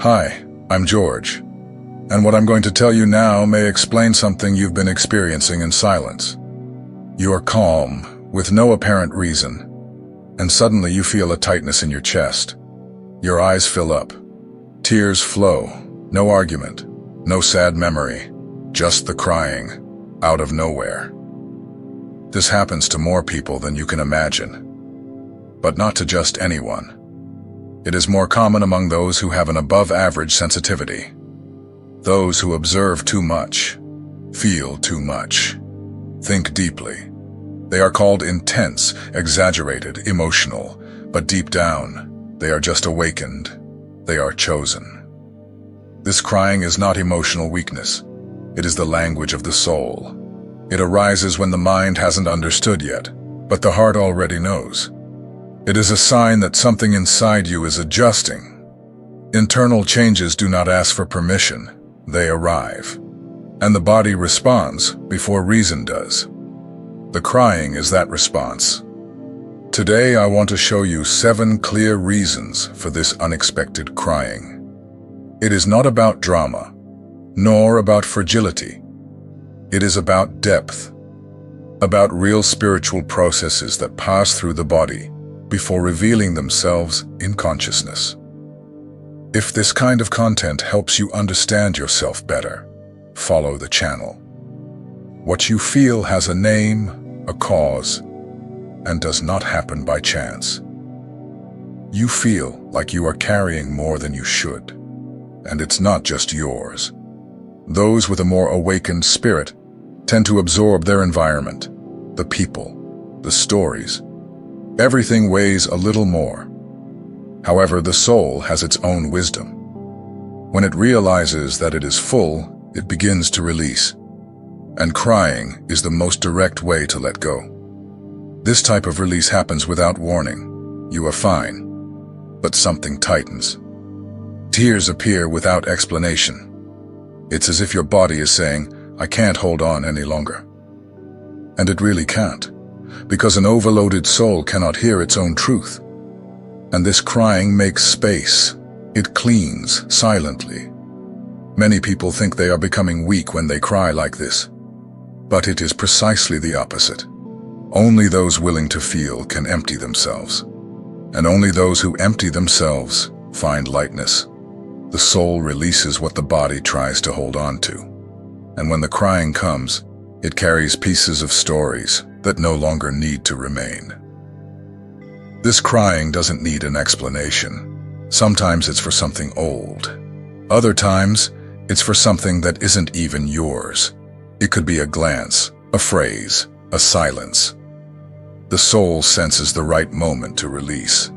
Hi, I'm George, and what I'm going to tell you now may explain something you've been experiencing in silence. You are calm, with no apparent reason, and suddenly you feel a tightness in your chest. Your eyes fill up. Tears flow. No argument, no sad memory, just the crying, out of nowhere. This happens to more people than you can imagine, but not to just anyone. It is more common among those who have an above-average sensitivity. Those who observe too much, feel too much, think deeply. They are called intense, exaggerated, emotional, but deep down, they are just awakened. They are chosen. This crying is not emotional weakness. It is the language of the soul. It arises when the mind hasn't understood yet, but the heart already knows. It is a sign that something inside you is adjusting. Internal changes do not ask for permission, they arrive. And the body responds before reason does. The crying is that response. Today I want to show you 7 clear reasons for this unexpected crying. It is not about drama, nor about fragility. It is about depth, about real spiritual processes that pass through the body before revealing themselves in consciousness. If this kind of content helps you understand yourself better, follow the channel. What you feel has a name, a cause, and does not happen by chance. You feel like you are carrying more than you should, and it's not just yours. Those with a more awakened spirit tend to absorb their environment, the people, the stories. Everything weighs a little more. However, the soul has its own wisdom. When it realizes that it is full, it begins to release. And crying is the most direct way to let go. This type of release happens without warning. You are fine, but something tightens. Tears appear without explanation. It's as if your body is saying, I can't hold on any longer. And it really can't, because an overloaded soul cannot hear its own truth. And this crying makes space. It cleans silently. Many people think they are becoming weak when they cry like this. But it is precisely the opposite. Only those willing to feel can empty themselves. And only those who empty themselves find lightness. The soul releases what the body tries to hold on to. And when the crying comes, it carries pieces of stories that no longer need to remain. This crying doesn't need an explanation. Sometimes it's for something old. Other times, it's for something that isn't even yours. It could be a glance, a phrase, a silence. The soul senses the right moment to release.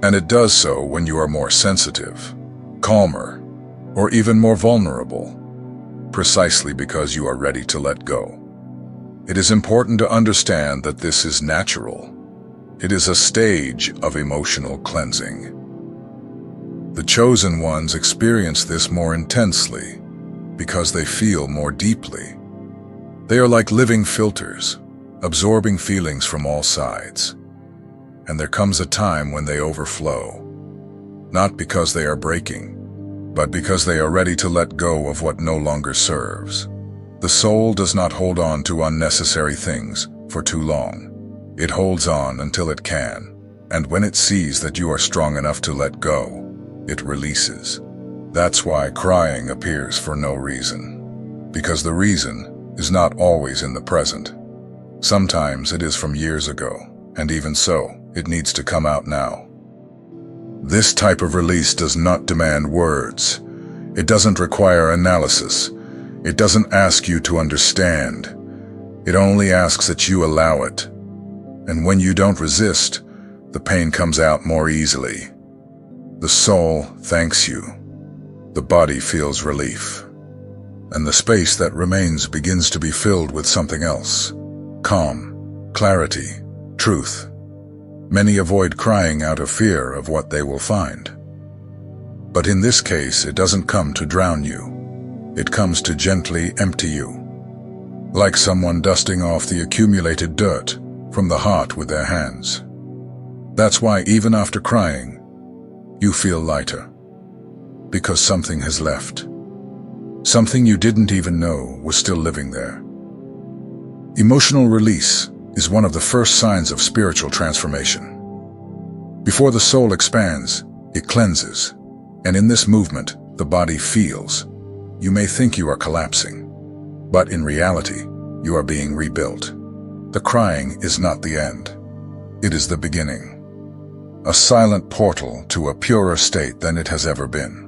And it does so when you are more sensitive, calmer, or even more vulnerable, precisely because you are ready to let go. It is important to understand that this is natural. It is a stage of emotional cleansing. The chosen ones experience this more intensely because they feel more deeply. They are like living filters, absorbing feelings from all sides. And there comes a time when they overflow, not because they are breaking, but because they are ready to let go of what no longer serves. The soul does not hold on to unnecessary things for too long. It holds on until it can, and when it sees that you are strong enough to let go, it releases. That's why crying appears for no reason, because the reason is not always in the present. Sometimes it is from years ago, and even so, it needs to come out now. This type of release does not demand words. It doesn't require analysis. It doesn't ask you to understand. It only asks that you allow it. And when you don't resist, the pain comes out more easily. The soul thanks you. The body feels relief. And the space that remains begins to be filled with something else. Calm, clarity, truth. Many avoid crying out of fear of what they will find. But in this case, it doesn't come to drown you. It comes to gently empty you, like someone dusting off the accumulated dirt from the heart with their hands. That's why even after crying, you feel lighter. because something has left. Something you didn't even know was still living there. Emotional release is one of the first signs of spiritual transformation. Before the soul expands, it cleanses, and in this movement, the body feels. You may think you are collapsing, but in reality, you are being rebuilt. The crying is not the end. It is the beginning. A silent portal to a purer state than it has ever been.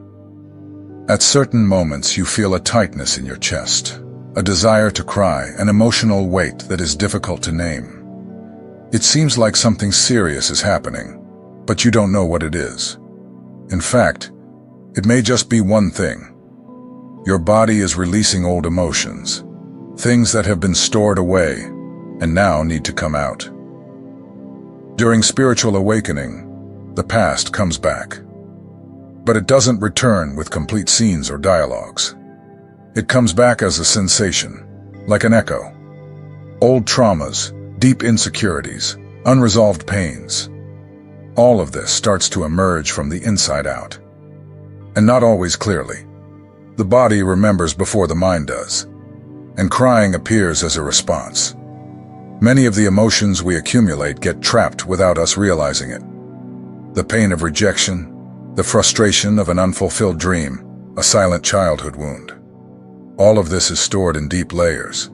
At certain moments, you feel a tightness in your chest, a desire to cry, an emotional weight that is difficult to name. It seems like something serious is happening, but you don't know what it is. In fact, it may just be one thing. Your body is releasing old emotions, things that have been stored away and now need to come out. During spiritual awakening, the past comes back. But it doesn't return with complete scenes or dialogues. It comes back as a sensation, like an echo. Old traumas, deep insecurities, unresolved pains. All of this starts to emerge from the inside out. And not always clearly. The body remembers before the mind does, and crying appears as a response. Many of the emotions we accumulate get trapped without us realizing it. The pain of rejection, the frustration of an unfulfilled dream, a silent childhood wound. All of this is stored in deep layers,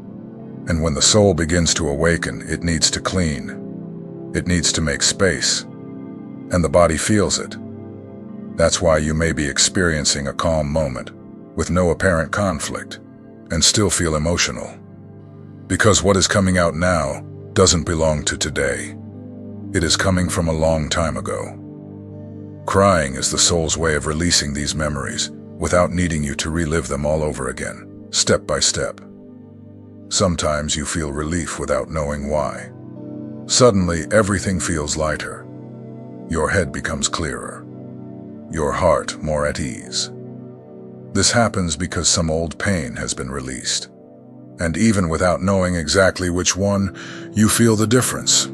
and when the soul begins to awaken, it needs to clean. It needs to make space, and the body feels it. That's why you may be experiencing a calm moment, with no apparent conflict, and still feel emotional. Because what is coming out now doesn't belong to today. It is coming from a long time ago. Crying is the soul's way of releasing these memories without needing you to relive them all over again, step by step. Sometimes you feel relief without knowing why. Suddenly, everything feels lighter. Your head becomes clearer. Your heart more at ease. This happens because some old pain has been released. And even without knowing exactly which one, you feel the difference,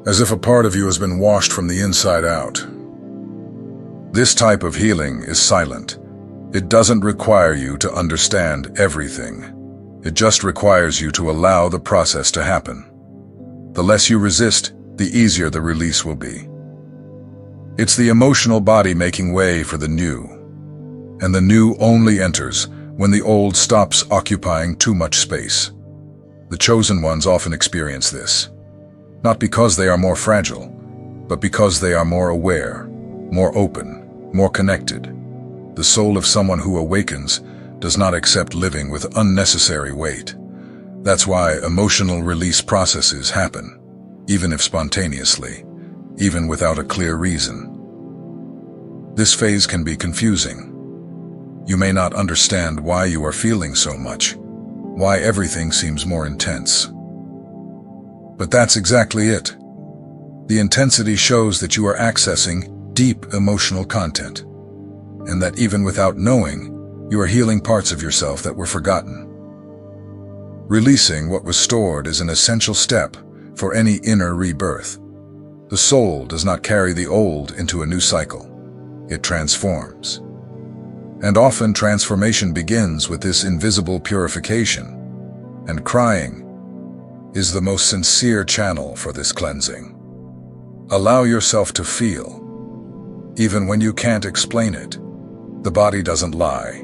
as if a part of you has been washed from the inside out. This type of healing is silent. It doesn't require you to understand everything. It just requires you to allow the process to happen. The less you resist, the easier the release will be. It's the emotional body making way for the new. And the new only enters when the old stops occupying too much space. The chosen ones often experience this, not because they are more fragile, but because they are more aware, more open, more connected. The soul of someone who awakens does not accept living with unnecessary weight. That's why emotional release processes happen, even if spontaneously, even without a clear reason. This phase can be confusing. You may not understand why you are feeling so much, why everything seems more intense. But that's exactly it. The intensity shows that you are accessing deep emotional content, and that even without knowing, you are healing parts of yourself that were forgotten. Releasing what was stored is an essential step for any inner rebirth. The soul does not carry the old into a new cycle. It transforms. And often transformation begins with this invisible purification, and crying is the most sincere channel for this cleansing. Allow yourself to feel. Even when you can't explain it, the body doesn't lie.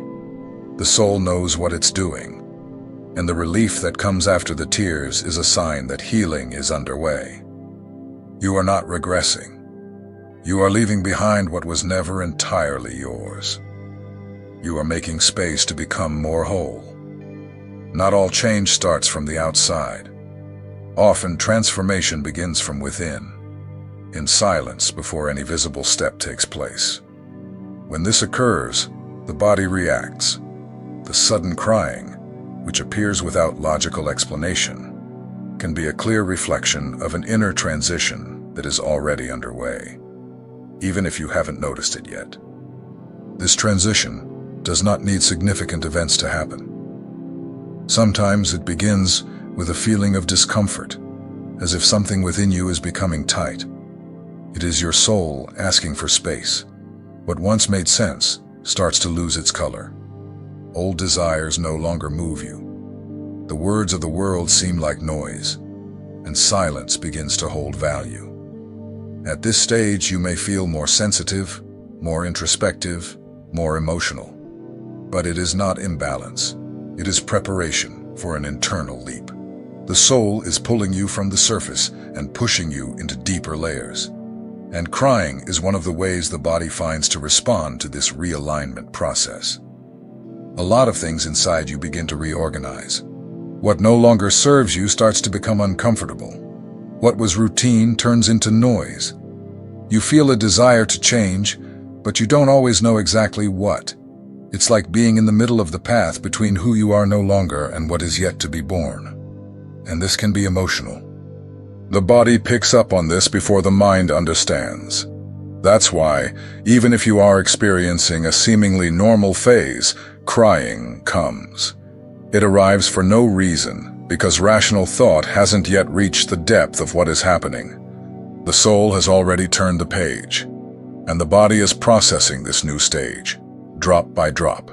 The soul knows what it's doing, and the relief that comes after the tears is a sign that healing is underway. You are not regressing. You are leaving behind what was never entirely yours. You are making space to become more whole. Not all change starts from the outside. Often transformation begins from within, in silence before any visible step takes place. When this occurs, the body reacts. The sudden crying, which appears without logical explanation, can be a clear reflection of an inner transition that is already underway, even if you haven't noticed it yet. This transition does not need significant events to happen. Sometimes it begins with a feeling of discomfort, as if something within you is becoming tight. It is your soul asking for space. What once made sense starts to lose its color. Old desires no longer move you. The words of the world seem like noise, and silence begins to hold value. At this stage, you may feel more sensitive, more introspective, more emotional. But it is not imbalance. It is preparation for an internal leap. The soul is pulling you from the surface and pushing you into deeper layers. And crying is one of the ways the body finds to respond to this realignment process. A lot of things inside you begin to reorganize. What no longer serves you starts to become uncomfortable. What was routine turns into noise. You feel a desire to change, but you don't always know exactly what. It's like being in the middle of the path between who you are no longer and what is yet to be born. And this can be emotional. The body picks up on this before the mind understands. That's why, even if you are experiencing a seemingly normal phase, crying comes. It arrives for no reason, because rational thought hasn't yet reached the depth of what is happening. The soul has already turned the page, and the body is processing this new stage, drop by drop,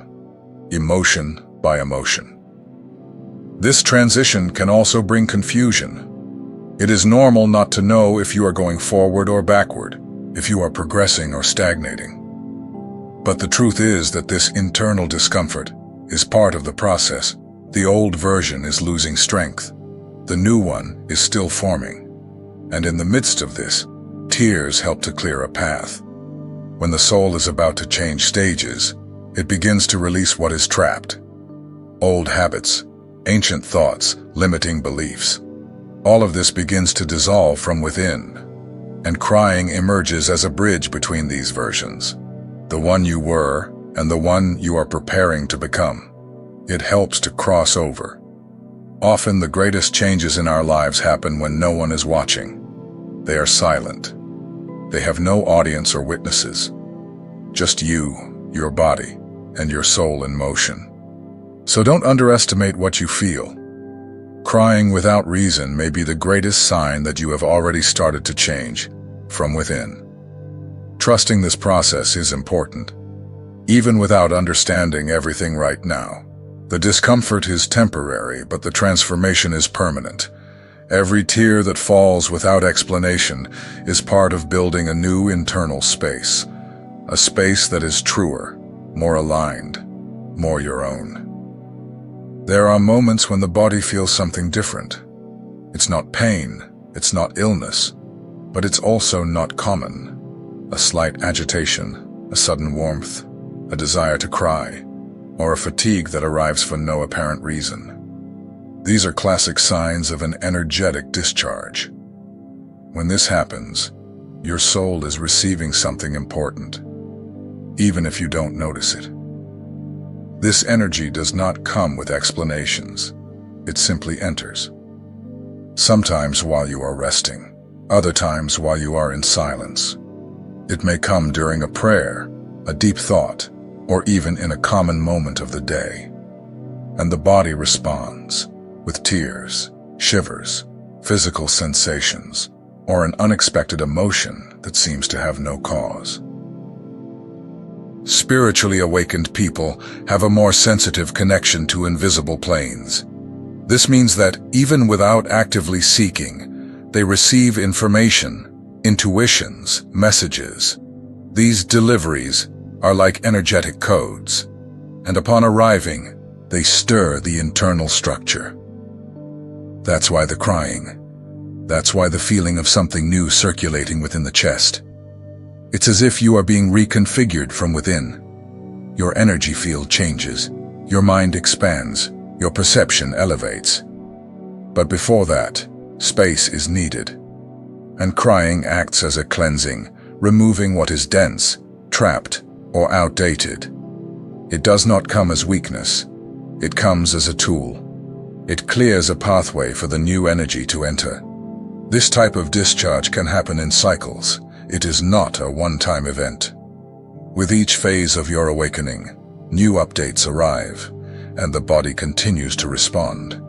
emotion by emotion. This transition can also bring confusion. It is normal not to know if you are going forward or backward, if you are progressing or stagnating. But the truth is that this internal discomfort is part of the process. The old version is losing strength. The new one is still forming. And in the midst of this, tears help to clear a path. When the soul is about to change stages, it begins to release what is trapped. Old habits, ancient thoughts, limiting beliefs. All of this begins to dissolve from within, and crying emerges as a bridge between these versions, the one you were and the one you are preparing to become. It helps to cross over. Often the greatest changes in our lives happen when no one is watching. They are silent. They have no audience or witnesses. Just you, your body, and your soul in motion. So don't underestimate what you feel. Crying without reason may be the greatest sign that you have already started to change from within. Trusting this process is important, even without understanding everything right now. The discomfort is temporary, but the transformation is permanent. Every tear that falls without explanation is part of building a new internal space, a space that is truer, more aligned, more your own. There are moments when the body feels something different. It's not pain, it's not illness, but it's also not common. A slight agitation, a sudden warmth, a desire to cry, or a fatigue that arrives for no apparent reason. These are classic signs of an energetic discharge. When this happens, your soul is receiving something important, even if you don't notice it. This energy does not come with explanations. It simply enters. Sometimes while you are resting, other times while you are in silence. It may come during a prayer, a deep thought, or even in a common moment of the day. And the body responds with tears, shivers, physical sensations, or an unexpected emotion that seems to have no cause. Spiritually awakened people have a more sensitive connection to invisible planes. This means that even without actively seeking, they receive information, intuitions, messages. These deliveries are like energetic codes, and upon arriving, they stir the internal structure. That's why the crying. That's why the feeling of something new circulating within the chest. It's as if you are being reconfigured from within. Your energy field changes, your mind expands, your perception elevates. But before that, space is needed. And crying acts as a cleansing, removing what is dense, trapped, or outdated. It does not come as weakness. It comes as a tool. It clears a pathway for the new energy to enter. This type of discharge can happen in cycles. It is not a one-time event. With each phase of your awakening, new updates arrive, and the body continues to respond.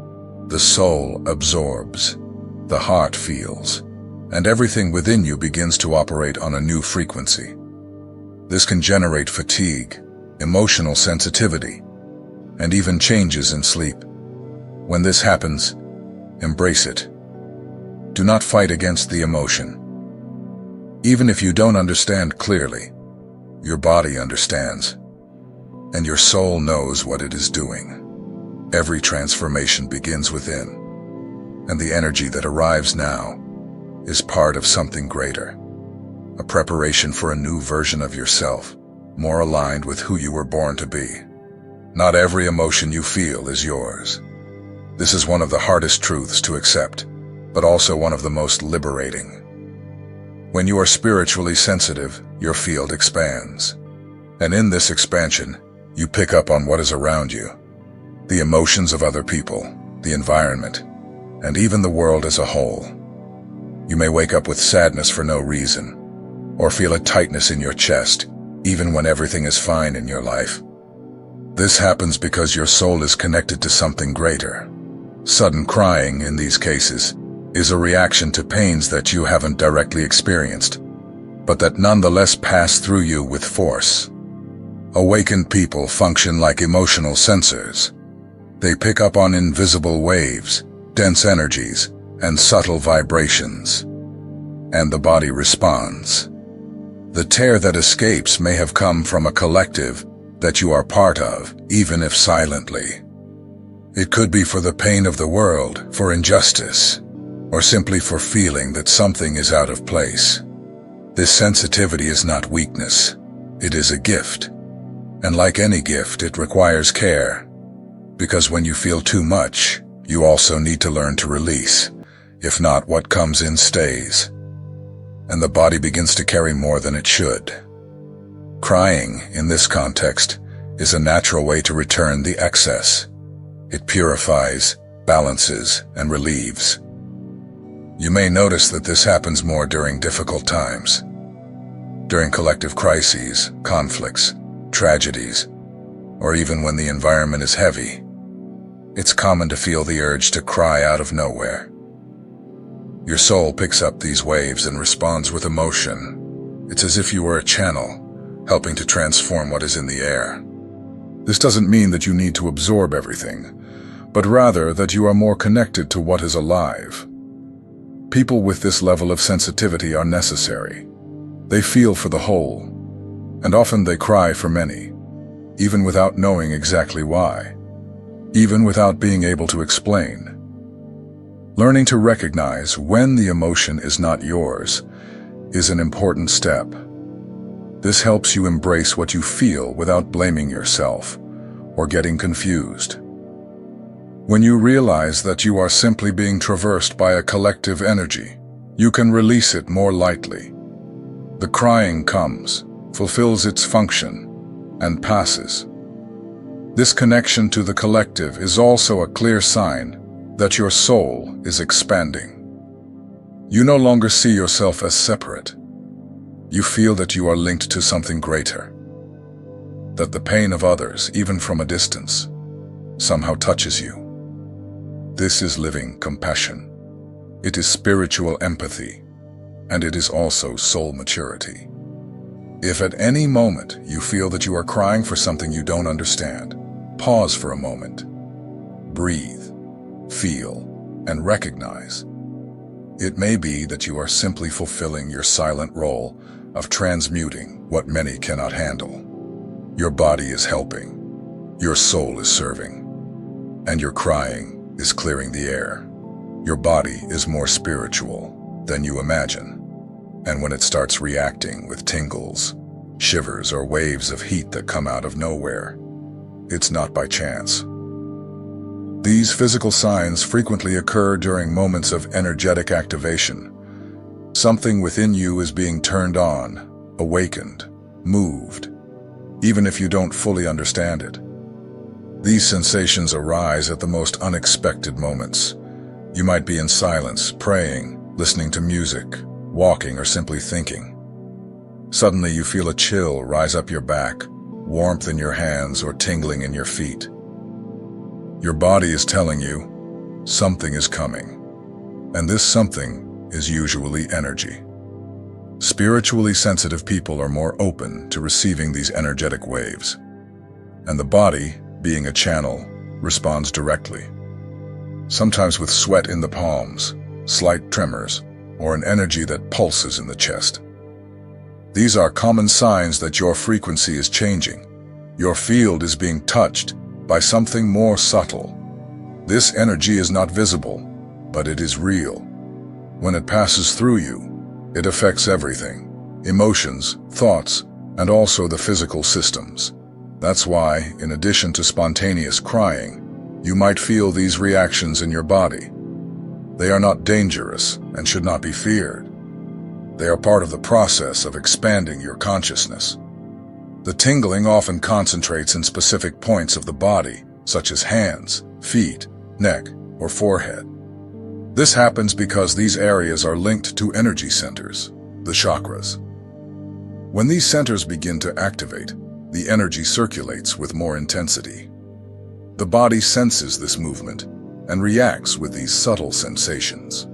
The soul absorbs, the heart feels, and everything within you begins to operate on a new frequency. This can generate fatigue, emotional sensitivity, and even changes in sleep. When this happens, embrace it. Do not fight against the emotion. Even if you don't understand clearly, your body understands, and your soul knows what it is doing. Every transformation begins within, and the energy that arrives now is part of something greater, a preparation for a new version of yourself, more aligned with who you were born to be. Not every emotion you feel is yours. This is one of the hardest truths to accept, but also one of the most liberating. When you are spiritually sensitive, your field expands. And in this expansion, you pick up on what is around you. The emotions of other people, the environment, and even the world as a whole. You may wake up with sadness for no reason, or feel a tightness in your chest, even when everything is fine in your life. This happens because your soul is connected to something greater. Sudden crying, in these cases, is a reaction to pains that you haven't directly experienced, but that nonetheless pass through you with force. Awakened people function like emotional sensors. They pick up on invisible waves, dense energies, and subtle vibrations. And the body responds. The tear that escapes may have come from a collective that you are part of, even if silently. It could be for the pain of the world, for injustice, or simply for feeling that something is out of place. This sensitivity is not weakness. It is a gift. And like any gift, it requires care. Because when you feel too much, you also need to learn to release. If not, what comes in stays. And the body begins to carry more than it should. Crying, in this context, is a natural way to return the excess. It purifies, balances, and relieves. You may notice that this happens more during difficult times. During collective crises, conflicts, tragedies, or even when the environment is heavy. It's common to feel the urge to cry out of nowhere. Your soul picks up these waves and responds with emotion. It's as if you were a channel, helping to transform what is in the air. This doesn't mean that you need to absorb everything, but rather that you are more connected to what is alive. People with this level of sensitivity are necessary. They feel for the whole, and often they cry for many, even without knowing exactly why, even without being able to explain. Learning to recognize when the emotion is not yours is an important step. This helps you embrace what you feel without blaming yourself or getting confused. When you realize that you are simply being traversed by a collective energy, you can release it more lightly. The crying comes, fulfills its function, and passes. This connection to the collective is also a clear sign that your soul is expanding. You no longer see yourself as separate. You feel that you are linked to something greater, that the pain of others, even from a distance, somehow touches you. This is living compassion. It is spiritual empathy, and it is also soul maturity. If at any moment you feel that you are crying for something you don't understand, pause for a moment. Breathe, feel, and recognize. It may be that you are simply fulfilling your silent role of transmuting what many cannot handle. Your body is helping, your soul is serving, and your crying is clearing the air. Your body is more spiritual than you imagine, and when it starts reacting with tingles, shivers, or waves of heat that come out of nowhere, it's not by chance. These physical signs frequently occur during moments of energetic activation. Something within you is being turned on, awakened, moved, even if you don't fully understand it. These sensations arise at the most unexpected moments. You might be in silence, praying, listening to music, walking, or simply thinking. Suddenly you feel a chill rise up your back, warmth in your hands, or tingling in your feet. Your body is telling you something is coming, and this something is usually energy. Spiritually sensitive people are more open to receiving these energetic waves. and the body, being a channel, responds directly. Sometimes with sweat in the palms, slight tremors, or an energy that pulses in the chest. These are common signs that your frequency is changing. Your field is being touched by something more subtle. This energy is not visible, but it is real. When it passes through you, it affects everything: emotions, thoughts, and also the physical systems. That's why, in addition to spontaneous crying, you might feel these reactions in your body. They are not dangerous and should not be feared. They are part of the process of expanding your consciousness. The tingling often concentrates in specific points of the body, such as hands, feet, neck, or forehead. This happens because these areas are linked to energy centers, the chakras. When these centers begin to activate, the energy circulates with more intensity. The body senses this movement and reacts with these subtle sensations.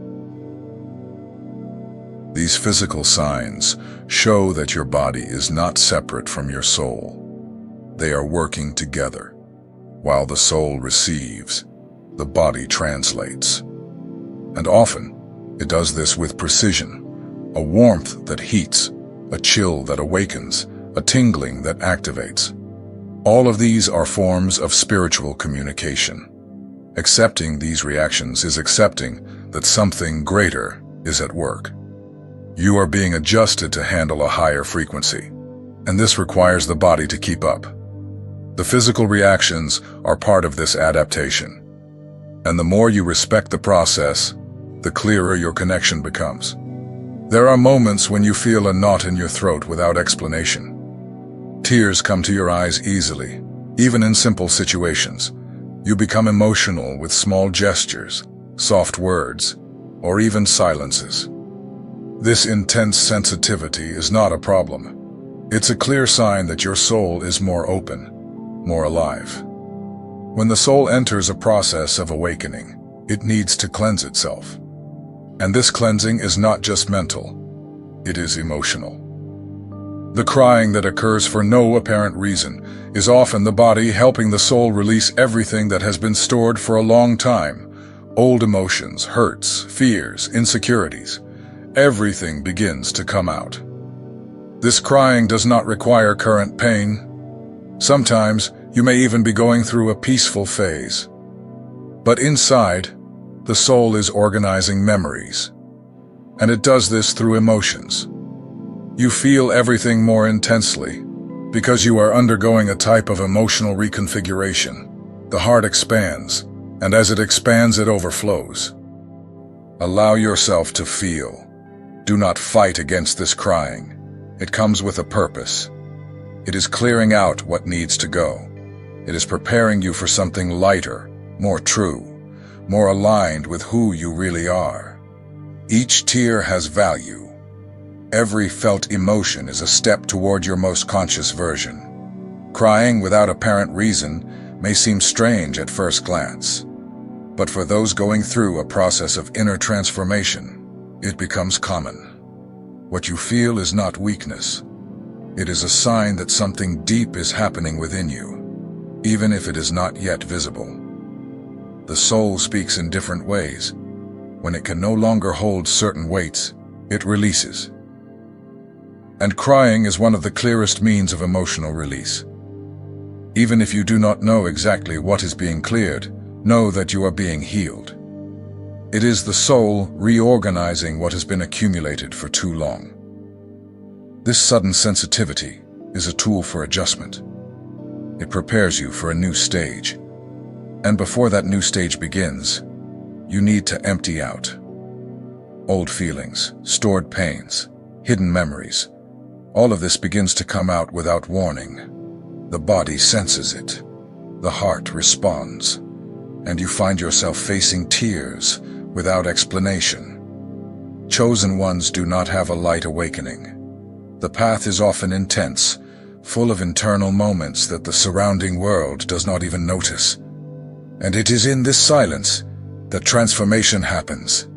These physical signs show that your body is not separate from your soul. They are working together. While the soul receives, the body translates. And often, it does this with precision: a warmth that heats, a chill that awakens, a tingling that activates. All of these are forms of spiritual communication. Accepting these reactions is accepting that something greater is at work. You are being adjusted to handle a higher frequency, and this requires the body to keep up. The physical reactions are part of this adaptation, and the more you respect the process, the clearer your connection becomes. There are moments when you feel a knot in your throat without explanation. Tears come to your eyes easily, even in simple situations. You become emotional with small gestures, soft words, or even silences. This intense sensitivity is not a problem. It's a clear sign that your soul is more open, more alive. When the soul enters a process of awakening, it needs to cleanse itself. And this cleansing is not just mental, it is emotional. The crying that occurs for no apparent reason is often the body helping the soul release everything that has been stored for a long time. Old emotions, hurts, fears, insecurities. Everything begins to come out. This crying does not require current pain. Sometimes you may even be going through a peaceful phase. But inside, the soul is organizing memories. And it does this through emotions. You feel everything more intensely because you are undergoing a type of emotional reconfiguration. The heart expands, and as it expands, it overflows. Allow yourself to feel. Do not fight against this crying. It comes with a purpose. It is clearing out what needs to go. It is preparing you for something lighter, more true, more aligned with who you really are. Each tear has value. Every felt emotion is a step toward your most conscious version. Crying without apparent reason may seem strange at first glance, but for those going through a process of inner transformation, it becomes common. What you feel is not weakness. It is a sign that something deep is happening within you, even if it is not yet visible. The soul speaks in different ways. When it can no longer hold certain weights, it releases. And crying is one of the clearest means of emotional release. Even if you do not know exactly what is being cleared, know that you are being healed. It is the soul reorganizing what has been accumulated for too long. This sudden sensitivity is a tool for adjustment. It prepares you for a new stage. And before that new stage begins, you need to empty out old feelings, stored pains, hidden memories. All of this begins to come out without warning. The body senses it. The heart responds. And you find yourself facing tears without explanation. Chosen ones do not have a light awakening. The path is often intense, full of internal moments that the surrounding world does not even notice. And it is in this silence that transformation happens.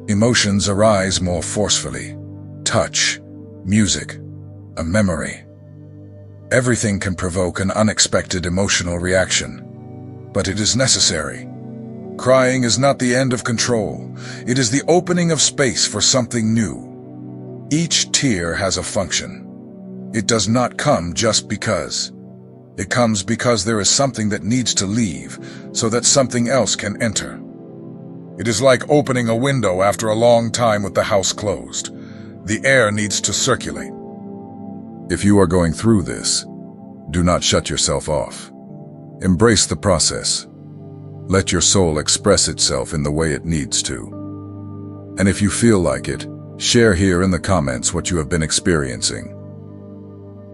Emotions arise more forcefully. Touch, music, a memory. Everything can provoke an unexpected emotional reaction, but it is necessary. Crying is not the end of control. It is the opening of space for something new. Each tear has a function. It does not come just because. It comes because there is something that needs to leave so that something else can enter. It is like opening a window after a long time with the house closed. The air needs to circulate. If you are going through this, do not shut yourself off. Embrace the process. Let your soul express itself in the way it needs to. And if you feel like it, share here in the comments what you have been experiencing.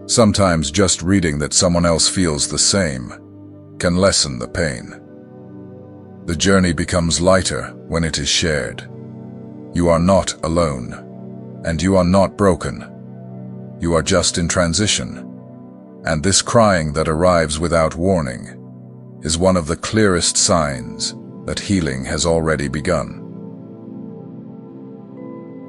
Sometimes just reading that someone else feels the same can lessen the pain. The journey becomes lighter when it is shared. You are not alone, and you are not broken. You are just in transition. And this crying that arrives without warning is one of the clearest signs that healing has already begun.